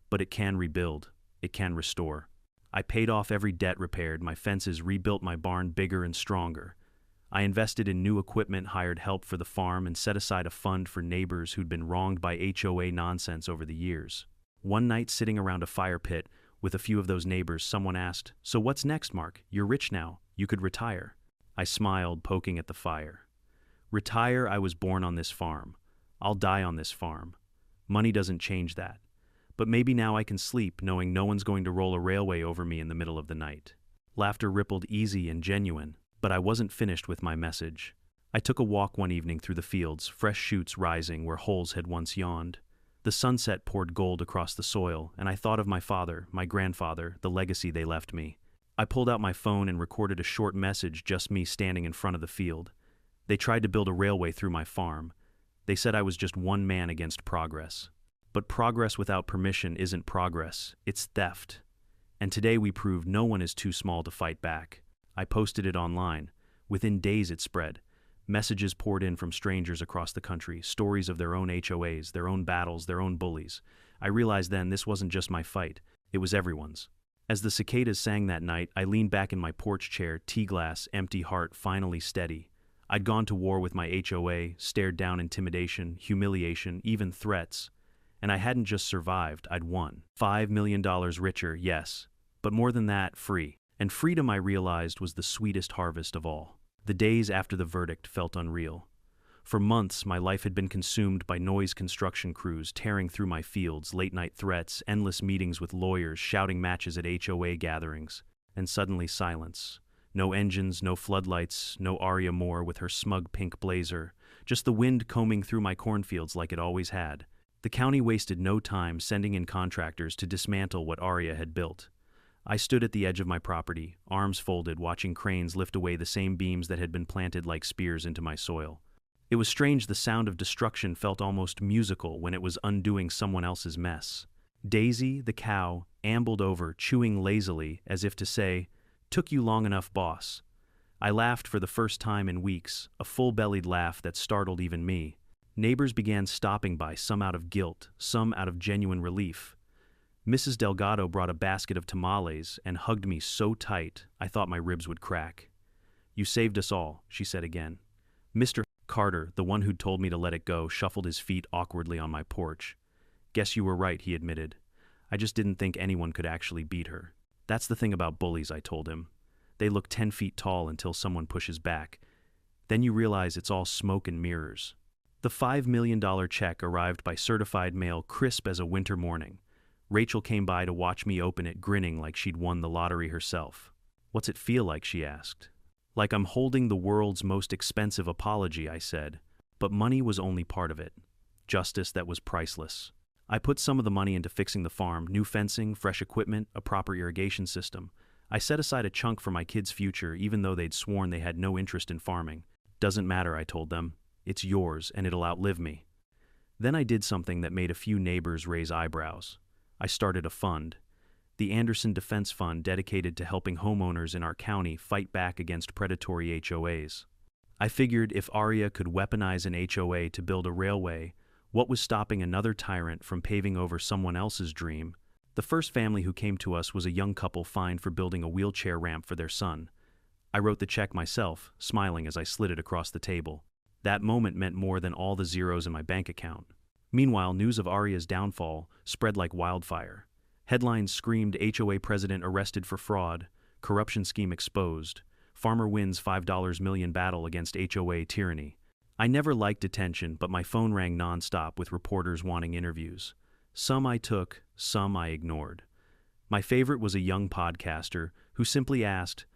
But it can rebuild. It can restore. I paid off every debt, repaired my fences, rebuilt my barn bigger and stronger. I invested in new equipment, hired help for the farm, and set aside a fund for neighbors who'd been wronged by HOA nonsense over the years. One night, sitting around a fire pit with a few of those neighbors, someone asked, "So what's next, Mark? You're rich now. You could retire." I smiled, poking at the fire. "Retire? I was born on this farm. I'll die on this farm. Money doesn't change that. But maybe now I can sleep knowing no one's going to roll a railway over me in the middle of the night. Laughter rippled easy and genuine, but I wasn't finished with my message. I took a walk one evening through the fields, fresh shoots rising where holes had once yawned. The sunset poured gold across the soil, and I thought of my father, my grandfather, the legacy they left me. I pulled out my phone and recorded a short message, just me standing in front of the field. They tried to build a railway through my farm. They said I was just one man against progress. But progress without permission isn't progress, it's theft. And today we proved no one is too small to fight back. I posted it online. Within days it spread. Messages poured in from strangers across the country, stories of their own HOAs, their own battles, their own bullies. I realized then this wasn't just my fight, it was everyone's. As the cicadas sang that night, I leaned back in my porch chair, tea glass, empty heart, finally steady. I'd gone to war with my HOA, stared down intimidation, humiliation, even threats. And I hadn't just survived, I'd won. $5 million richer, yes. But more than that, free. And freedom, I realized, was the sweetest harvest of all. The days after the verdict felt unreal. For months, my life had been consumed by noise construction crews tearing through my fields, late-night threats, endless meetings with lawyers, shouting matches at HOA gatherings. And suddenly silence. No engines, no floodlights, no Aria Moore with her smug pink blazer. Just the wind combing through my cornfields like it always had. The county wasted no time sending in contractors to dismantle what Aria had built. I stood at the edge of my property, arms folded, watching cranes lift away the same beams that had been planted like spears into my soil. It was strange, the sound of destruction felt almost musical when it was undoing someone else's mess. Daisy, the cow, ambled over, chewing lazily, as if to say, "Took you long enough, boss." I laughed for the first time in weeks, a full-bellied laugh that startled even me. Neighbors began stopping by, some out of guilt, some out of genuine relief. Mrs. Delgado brought a basket of tamales and hugged me so tight I thought my ribs would crack. "You saved us all," she said again. Mr. Carter, the one who'd told me to let it go, shuffled his feet awkwardly on my porch. "Guess you were right," he admitted. "I just didn't think anyone could actually beat her." "That's the thing about bullies," I told him. "They look 10 feet tall until someone pushes back. Then you realize it's all smoke and mirrors." The $5 million check arrived by certified mail, crisp as a winter morning. Rachel came by to watch me open it, grinning like she'd won the lottery herself. "What's it feel like?" she asked. "Like I'm holding the world's most expensive apology," I said. But money was only part of it. Justice that was priceless. I put some of the money into fixing the farm, new fencing, fresh equipment, a proper irrigation system. I set aside a chunk for my kids' future, even though they'd sworn they had no interest in farming. "Doesn't matter," I told them. "It's yours, and it'll outlive me." Then I did something that made a few neighbors raise eyebrows. I started a fund. The Anderson Defense Fund, dedicated to helping homeowners in our county fight back against predatory HOAs. I figured if Aria could weaponize an HOA to build a railway, what was stopping another tyrant from paving over someone else's dream? The first family who came to us was a young couple fined for building a wheelchair ramp for their son. I wrote the check myself, smiling as I slid it across the table. That moment meant more than all the zeros in my bank account. Meanwhile, news of Aria's downfall spread like wildfire. Headlines screamed HOA president arrested for fraud, corruption scheme exposed, farmer wins $5 million battle against HOA tyranny. I never liked attention, but my phone rang nonstop with reporters wanting interviews. Some I took, some I ignored. My favorite was a young podcaster who simply asked,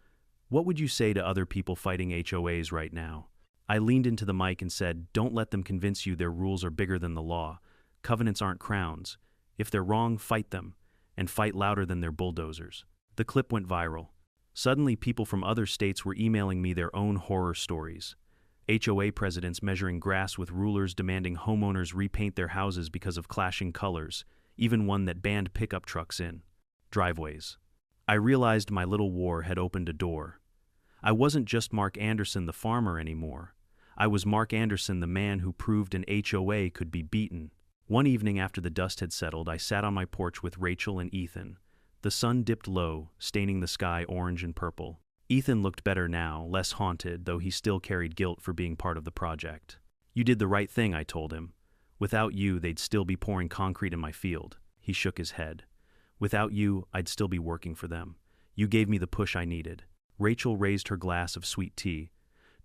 "What would you say to other people fighting HOAs right now?" I leaned into the mic and said, "Don't let them convince you their rules are bigger than the law. Covenants aren't crowns. If they're wrong, fight them, and fight louder than their bulldozers." The clip went viral. Suddenly, people from other states were emailing me their own horror stories. HOA presidents measuring grass with rulers, demanding homeowners repaint their houses because of clashing colors, even one that banned pickup trucks in driveways. I realized my little war had opened a door. I wasn't just Mark Anderson the farmer anymore. I was Mark Anderson, the man who proved an HOA could be beaten. One evening after the dust had settled, I sat on my porch with Rachel and Ethan. The sun dipped low, staining the sky orange and purple. Ethan looked better now, less haunted, though he still carried guilt for being part of the project. "You did the right thing," I told him. "Without you, they'd still be pouring concrete in my field." He shook his head. "Without you, I'd still be working for them. You gave me the push I needed." Rachel raised her glass of sweet tea.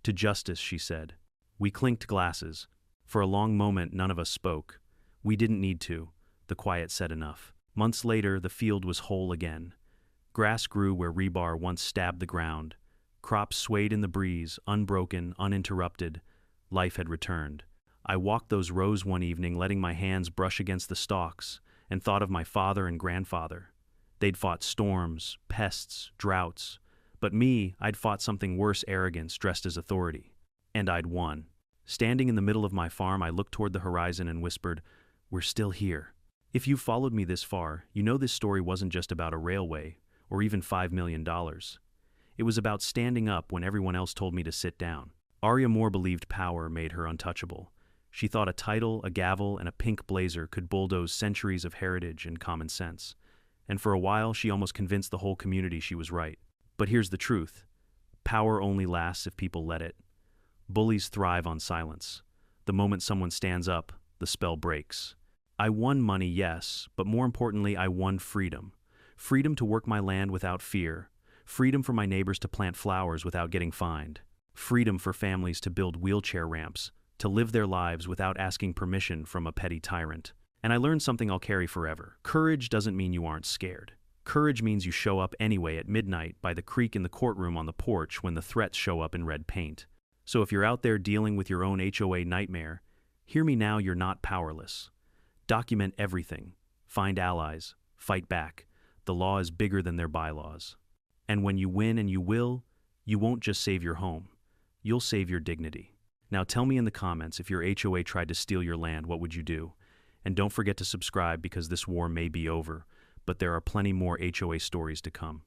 "To justice," she said. We clinked glasses. For a long moment, none of us spoke. We didn't need to. The quiet said enough. Months later, the field was whole again. Grass grew where rebar once stabbed the ground. Crops swayed in the breeze, unbroken, uninterrupted. Life had returned. I walked those rows one evening, letting my hands brush against the stalks, and thought of my father and grandfather. They'd fought storms, pests, droughts. But me, I'd fought something worse: arrogance dressed as authority. And I'd won. Standing in the middle of my farm, I looked toward the horizon and whispered, "We're still here." If you've followed me this far, you know this story wasn't just about a railway, or even $5 million. It was about standing up when everyone else told me to sit down. Arya Moore believed power made her untouchable. She thought a title, a gavel, and a pink blazer could bulldoze centuries of heritage and common sense. And for a while, she almost convinced the whole community she was right. But here's the truth. Power only lasts if people let it. Bullies thrive on silence. The moment someone stands up, the spell breaks. I won money, yes, but more importantly, I won freedom. Freedom to work my land without fear. Freedom for my neighbors to plant flowers without getting fined. Freedom for families to build wheelchair ramps, to live their lives without asking permission from a petty tyrant. And I learned something I'll carry forever. Courage doesn't mean you aren't scared. Courage means you show up anyway at midnight by the creek in the courtroom on the porch when the threats show up in red paint. So if you're out there dealing with your own HOA nightmare, hear me now, you're not powerless. Document everything. Find allies. Fight back. The law is bigger than their bylaws. And when you win, and you will, you won't just save your home. You'll save your dignity. Now tell me in the comments, if your HOA tried to steal your land, what would you do? And don't forget to subscribe, because this war may be over, but there are plenty more HOA stories to come.